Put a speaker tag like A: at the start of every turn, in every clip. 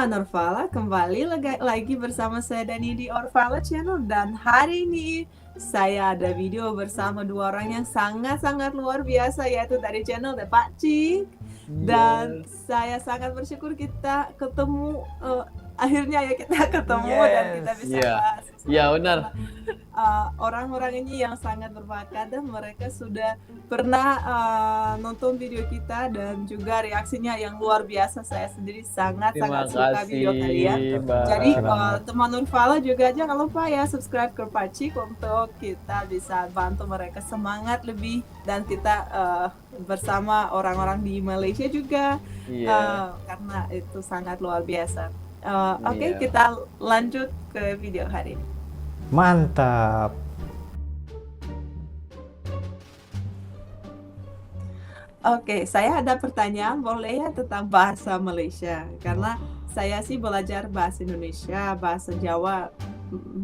A: teman Orvala, kembali lagi bersama saya Dani di Orvala Channel. Dan hari ini saya ada video bersama dua orang yang sangat-sangat luar biasa, yaitu dari channel The Pak Cik. Dan
B: Yes.
A: saya sangat bersyukur kita ketemu, akhirnya ya kita ketemu dan kita bisa
B: Iya.
A: bahas
B: Iya, benar.
A: orang-orang ini yang sangat berbakat dan mereka sudah pernah nonton video kita dan juga reaksinya yang luar biasa. Saya sendiri sangat-sangat suka video kalian.
B: Mbak.
A: Jadi teman Nurfala juga jangan lupa ya subscribe ke Pacik untuk kita bisa bantu mereka semangat lebih dan kita bersama orang-orang di Malaysia juga karena itu sangat luar biasa. Oke, kita lanjut ke video hari ini.
C: Mantap.
A: Oke, saya ada pertanyaan boleh ya tentang bahasa Malaysia karena saya sih belajar bahasa Indonesia, bahasa Jawa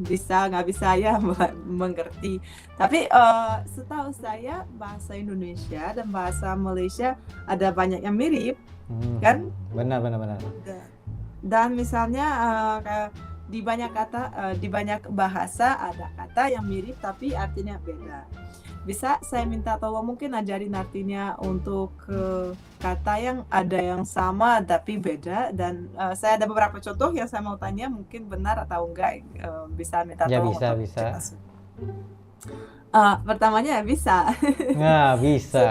A: bisa nggak bisa ya mengerti. Tapi setahu saya bahasa Indonesia dan bahasa Malaysia ada banyak yang mirip, kan?
C: Benar.
A: Dan misalnya kayak di banyak kata, di banyak bahasa ada kata yang mirip tapi artinya beda. Bisa saya minta tolong mungkin ajarin artinya untuk kata yang ada yang sama tapi beda, dan saya ada beberapa contoh yang saya mau tanya mungkin benar atau enggak, bisa minta
C: Ya
A: tolong
C: bisa.
A: Pertamanya bisa.
C: Nggak bisa.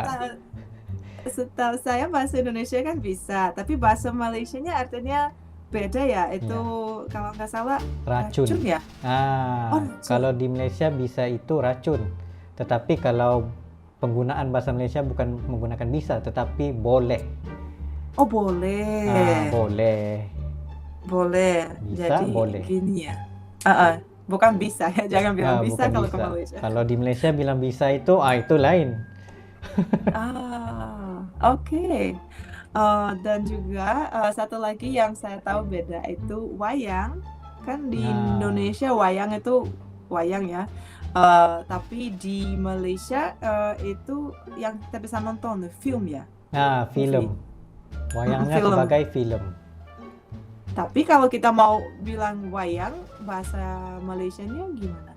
A: Setahu saya bahasa Indonesia kan bisa, tapi bahasa Malaysianya artinya beda ya, itu kalau nggak salah racun ya?
C: Racun. Kalau di Malaysia bisa itu racun. Tetapi kalau penggunaan bahasa Malaysia bukan menggunakan bisa, tetapi boleh.
A: Oh boleh.
C: Boleh. Bisa,
A: Jadi
C: boleh.
A: gini ya. Bukan bisa ya, jangan bilang bisa kalau ke Malaysia.
C: Kalau di Malaysia bilang bisa itu lain.
A: Oke. Dan juga satu lagi yang saya tahu beda itu wayang. Kan di Indonesia wayang itu wayang ya. Tapi di Malaysia itu yang kita bisa nonton film ya.
C: Film. Wayangnya
A: film.
C: sebagai film.
A: Tapi kalau kita mau bilang wayang, bahasa Malaysianya gimana?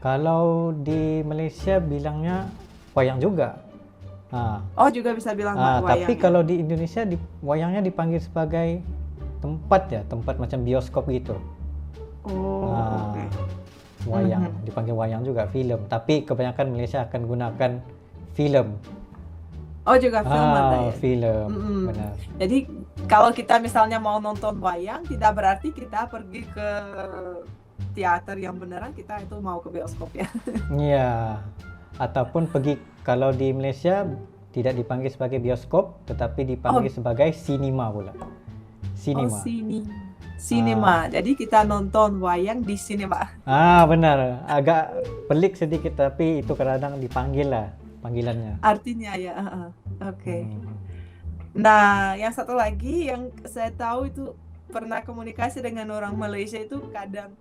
C: Kalau di Malaysia bilangnya wayang juga.
A: Juga bisa bilang wayang.
C: Tapi kalau di Indonesia wayangnya dipanggil sebagai tempat macam bioskop gitu.
A: Oke.
C: Wayang dipanggil wayang juga, film. Tapi kebanyakan Malaysia akan gunakan film.
A: Juga film ada ya.
C: Film. Benar.
A: Jadi kalau kita misalnya mau nonton wayang, tidak berarti kita pergi ke teater yang beneran, kita itu mau ke bioskop ya.
C: Iya. Ataupun kalau di Malaysia tidak dipanggil sebagai bioskop, tetapi dipanggil sebagai sinema pula.
A: Sinema. Jadi kita nonton wayang di sinema.
C: Benar. Agak pelik sedikit, tapi itu kadang dipanggil lah panggilannya.
A: Artinya ya. Oke. Nah, yang satu lagi yang saya tahu itu pernah komunikasi dengan orang Malaysia itu kadang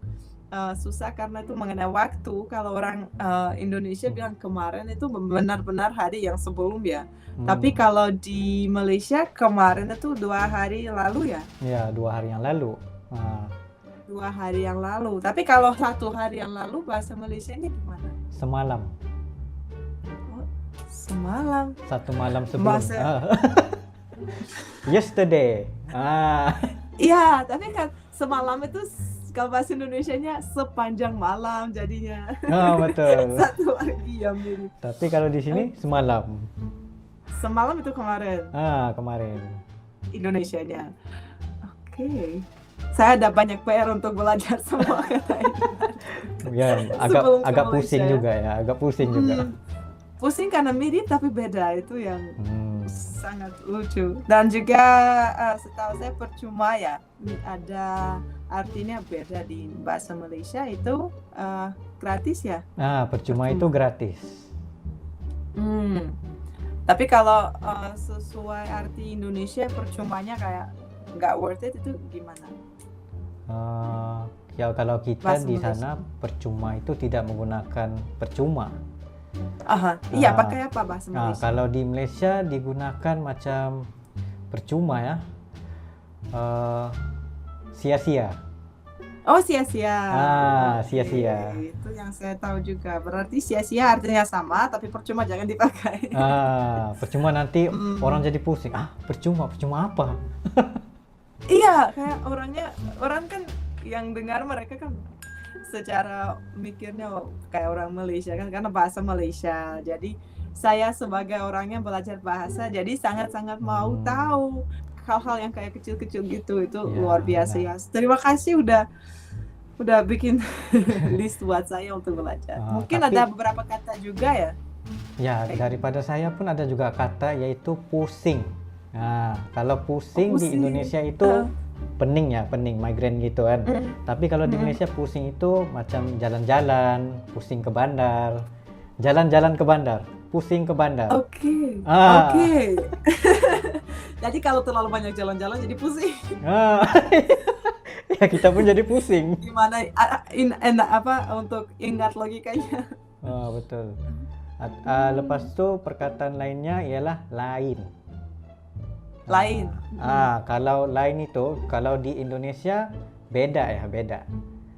A: susah karena itu mengenai waktu. Kalau orang Indonesia bilang kemarin itu benar-benar hari yang sebelum ya. Tapi kalau di Malaysia kemarin itu 2 hari lalu ya?
C: Ya, 2 hari yang lalu.
A: 2 hari yang lalu. Tapi kalau 1 hari yang lalu bahasa Malaysianya gimana?
C: Semalam.
A: Semalam.
C: 1 malam sebelum. Yesterday.
A: Iya, tapi kan semalam itu kalau bahasa Indonesianya sepanjang malam jadinya.
C: Betul.
A: Satu lagi yang mirip.
C: Tapi kalau di sini semalam.
A: Semalam itu kemarin.
C: Kemarin.
A: Indonesianya. Oke. Saya ada banyak PR untuk belajar semua kata ini.
C: Ya, agak pusing juga ya, agak pusing juga.
A: Pusing karena mirip tapi beda, itu yang sangat lucu. Dan juga setahu saya percuma ya, ada artinya beda di bahasa Malaysia itu gratis ya.
C: Percuma itu gratis.
A: Tapi kalau sesuai arti Indonesia percumanya kayak nggak worth it, itu gimana?
C: Ya kalau kita bahasa di sana Malaysia. Percuma itu tidak menggunakan percuma.
A: Iya, pakai apa bahasa Malaysia?
C: Kalau di Malaysia digunakan macam percuma ya. sia-sia.
A: Oh, sia-sia.
C: Sia-sia.
A: Oke, itu yang saya tahu juga. Berarti sia-sia artinya sama, tapi percuma jangan dipakai.
C: Percuma nanti
A: Mm.
C: orang jadi pusing. Percuma apa?
A: Iya, kayak orang kan yang dengar mereka kan secara mikirnya kayak orang Malaysia kan, karena bahasa Malaysia. Jadi saya sebagai orang yang belajar bahasa, jadi sangat-sangat mau tahu hal-hal yang kayak kecil-kecil gitu. Itu
C: Ya,
A: luar biasa ya. Terima kasih udah bikin list buat saya untuk belajar. Mungkin
C: tapi-
A: ada beberapa kata juga ya.
C: Ya, daripada saya pun ada juga kata yaitu pusing. Nah, kalau pusing di
A: Pusing.
C: Indonesia itu pening, migrain gitu kan. Tapi kalau di Malaysia pusing itu macam jalan-jalan, pusing ke bandar, jalan-jalan ke bandar, pusing ke bandar.
A: Oke.
C: Ah.
A: Oke. Jadi kalau terlalu banyak jalan-jalan jadi pusing.
C: Ya kita pun jadi pusing.
A: Gimana untuk ingat logikanya?
C: Betul. Lepas itu perkataan lainnya ialah lain.
A: Lain.
C: Kalau lain itu kalau di Indonesia beda.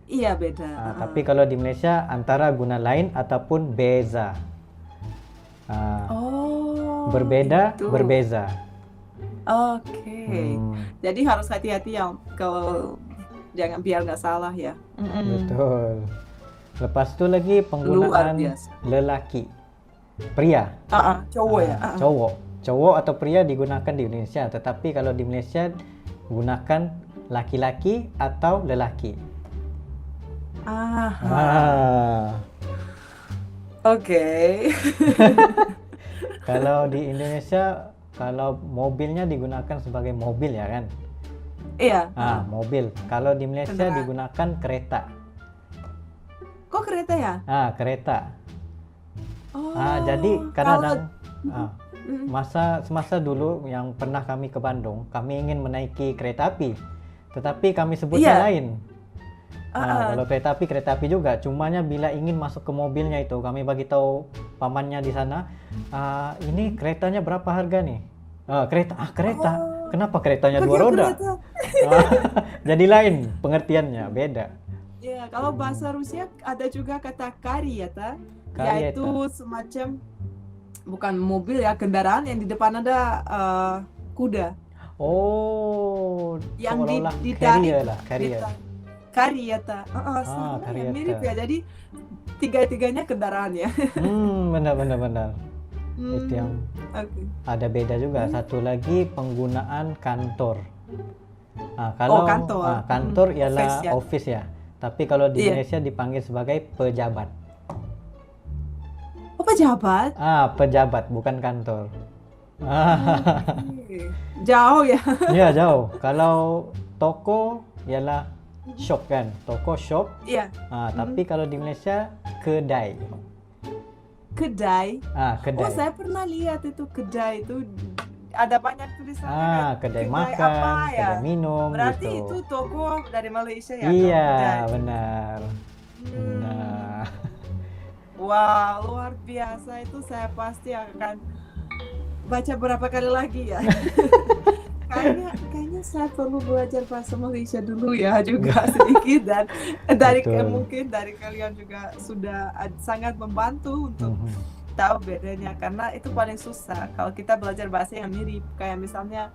A: Iya, beda.
C: Tapi kalau di Malaysia antara guna lain ataupun beza. Berbeda,
A: gitu.
C: berbeza.
A: Oke. Jadi harus hati-hati ya kalau jangan biar nggak salah ya.
C: Betul. Lepas itu lagi
A: Luar
C: penggunaan
A: biasa.
C: lelaki, pria.
A: Cowok ya.
C: Cowok atau pria digunakan di Indonesia, tetapi kalau di Malaysia gunakan laki-laki atau lelaki.
A: Oke.
C: Kalau di Indonesia, kalau mobilnya digunakan sebagai mobil ya kan?
A: Iya.
C: Mobil. Kalau di Malaysia
A: Kendaraan.
C: digunakan kereta.
A: Kok kereta ya?
C: Kereta.
A: Oh.
C: Jadi kadang-kadang
A: Mm.
C: semasa dulu yang pernah kami ke Bandung, kami ingin menaiki kereta api, tetapi kami sebutnya
A: Iya.
C: lain. Kalau kereta api juga. Cumanya bila ingin masuk ke mobilnya itu, kami bagi tahu pamannya di sana, ini keretanya berapa harga nih? Kereta. Kenapa keretanya dua
A: Pakai
C: roda?
A: kereta.
C: Jadi lain pengertiannya, beda.
A: Ya, kalau bahasa Rusia ada juga kata karieta,
C: Karieta.
A: yaitu semacam bukan mobil ya, kendaraan yang di depan ada kuda
C: Oh,
A: yang
C: seolah-olah
A: ditarik.
C: carrier.
A: Karieta. Sama ya,
C: karieta.
A: mirip ya. Jadi tiga-tiganya kendaraan ya.
C: Benar. Itu yang
A: Oke.
C: ada beda juga. Satu lagi penggunaan kantor. Kalau
A: kantor.
C: Kantor ialah
A: Office ya.
C: office ya. Tapi kalau di
A: Iya.
C: Indonesia dipanggil sebagai pejabat.
A: Oh, pejabat?
C: Pejabat bukan kantor.
A: Oke. Jauh ya.
C: Ya jauh. Kalau toko ialah shop kan, toko shop.
A: Iya.
C: Tapi kalau di Malaysia kedai.
A: Kedai.
C: Kedai.
A: Oh, saya pernah lihat itu kedai itu ada banyak tulisannya kan.
C: Kedai
A: Kedai
C: makan,
A: apa ya?
C: kedai minum
A: Berarti
C: gitu.
A: itu toko dari Malaysia ya?
C: Iya,
A: Kedai.
C: benar.
A: Hmm.
C: Nah,
A: Wah, luar biasa itu, saya pasti akan baca berapa kali lagi ya. Kayaknya saya perlu belajar bahasa Malaysia dulu ya juga sedikit, dan
C: Betul.
A: mungkin dari kalian juga sudah sangat membantu untuk tahu bedanya, karena itu paling susah kalau kita belajar bahasa yang mirip. Kayak misalnya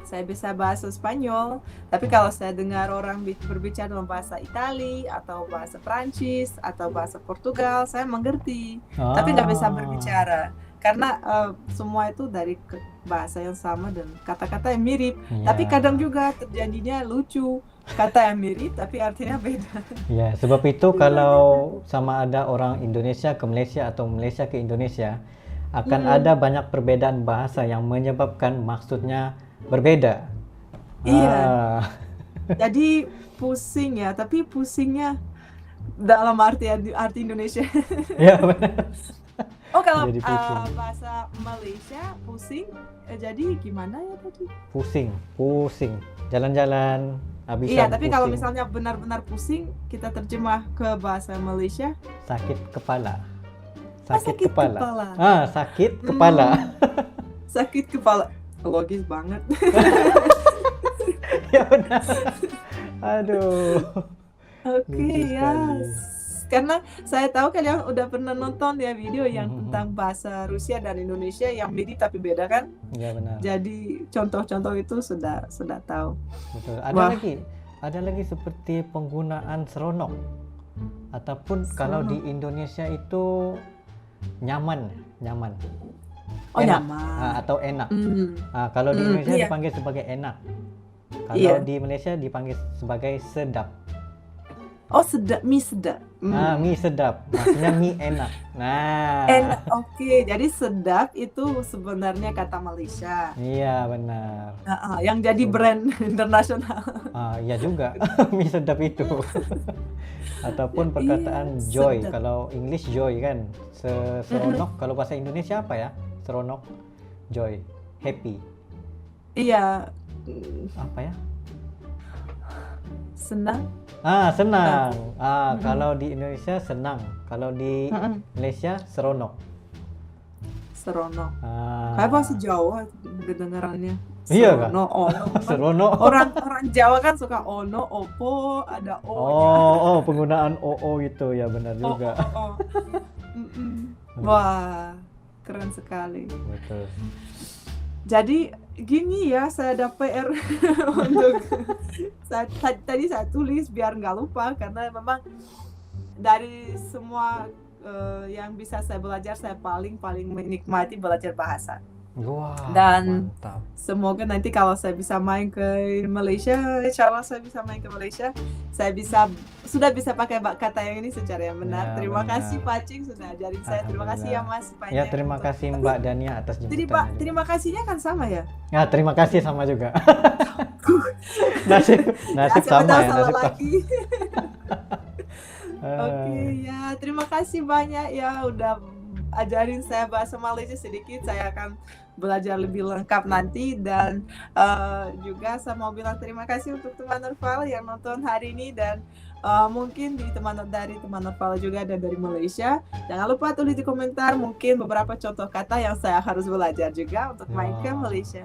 A: saya bisa bahasa Spanyol, tapi kalau saya dengar orang berbicara dalam bahasa Itali atau bahasa Prancis atau bahasa Portugal, saya mengerti, tapi nggak bisa berbicara karena semua itu dari bahasa yang sama dan kata-kata yang mirip.
C: Iya.
A: Tapi kadang juga terjadinya lucu, kata yang mirip tapi artinya beda.
C: Ya, sebab itu kalau sama ada orang Indonesia ke Malaysia atau Malaysia ke Indonesia, akan ada banyak perbedaan bahasa yang menyebabkan maksudnya berbeda.
A: Iya. Jadi pusing ya, tapi pusingnya dalam arti Indonesia.
C: Ya, benar.
A: Oh, kalau
C: Jadi pusing.
A: bahasa Malaysia pusing, jadi gimana ya tadi?
C: Pusing. Jalan-jalan, habis
A: Iya, tapi kalau misalnya benar-benar pusing, kita terjemah ke bahasa Malaysia,
C: sakit kepala.
A: sakit kepala.
C: Sakit kepala.
A: Sakit kepala. Logis banget.
C: Ya benar. Aduh,
A: Oke
C: lucu
A: ya,
C: sekali.
A: karena saya tahu kalian udah pernah nonton ya video yang
C: Mhm,
A: tentang bahasa Rusia dan Indonesia yang mirip tapi beda kan?
C: iya benar,
A: Jadi contoh-contoh itu sudah tahu.
C: betul.
A: Wah,
C: Ada lagi seperti penggunaan seronok ataupun kalau di
A: seronok.
C: Indonesia itu nyaman, nyaman,
A: Oh
C: enak,
A: nyaman.
C: atau enak.
A: Hmm,
C: Kalau di Indonesia
A: iya,
C: dipanggil sebagai enak, kalau
A: iya.
C: di Malaysia dipanggil sebagai sedap.
A: Oh sedap, mie sedap.
C: Mie sedap, maksudnya mie enak. Nah,
A: Enak, oke. Jadi sedap itu sebenarnya kata Malaysia.
C: iya benar.
A: Yang jadi
C: Betul.
A: brand internasional.
C: Iya juga, mie sedap itu. Ataupun
A: Iya,
C: perkataan joy,
A: sedap.
C: kalau English joy kan. Seronok, kalau bahasa Indonesia apa ya? Seronok, joy, happy.
A: Iya,
C: Apa ya?
A: senang.
C: Senang.
A: Mm-mm.
C: Kalau di Indonesia senang, kalau di
A: Mm-mm.
C: Malaysia seronok.
A: Seronok.
C: Ah,
A: Kayak bahasa Jawa kedengarannya.
C: Iya kah?
A: Serono, ono. Kan
C: Seronok.
A: orang Jawa kan suka ono, opo, ada o-nya.
C: Penggunaan OO itu ya benar
A: Oh,
C: juga.
A: oh, oh. Mm-mm. Wah, keren sekali.
C: Betul.
A: Jadi gini ya, saya ada PR untuk tadi saya tulis biar nggak lupa karena memang dari semua yang bisa saya belajar, saya paling menikmati belajar bahasa.
C: Wah,
A: Dan
C: mantap.
A: semoga nanti kalau saya bisa main ke Malaysia, insya Allah saya bisa main ke Malaysia, saya sudah bisa pakai kata yang ini secara yang benar.
C: Ya,
A: Terima
C: benar.
A: kasih Pak Cing sudah ajarin saya. Terima kasih ya Mas
C: Ya,
A: banyak.
C: terima kasih Mbak Dania atas jemputannya.
A: Terima kasihnya kan sama ya?
C: Ya, terima kasih sama juga. nasib
A: Siapa
C: sama
A: tahu
C: ya,
A: salah
C: nasib sama.
A: lagi. Oke ya, terima kasih banyak ya udah ajarin saya bahasa Malaysia sedikit. Saya akan belajar lebih lengkap nanti dan juga saya mau bilang terima kasih untuk teman Nurfal yang nonton hari ini dan mungkin dari teman Nurfal juga ada dari Malaysia. Jangan lupa tulis di komentar mungkin beberapa contoh kata yang saya harus belajar juga untuk main ke Malaysia.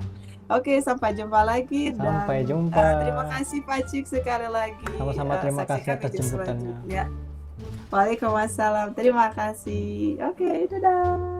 A: Oke, sampai jumpa lagi
C: Sampai
A: dan
C: jumpa.
A: terima kasih Pak Cik sekali lagi.
C: Sama-sama terima kasih
A: Saksikan
C: atas
A: video
C: jemputannya.
A: selanjutnya. Waalaikumsalam. Terima kasih. Oke, dadah.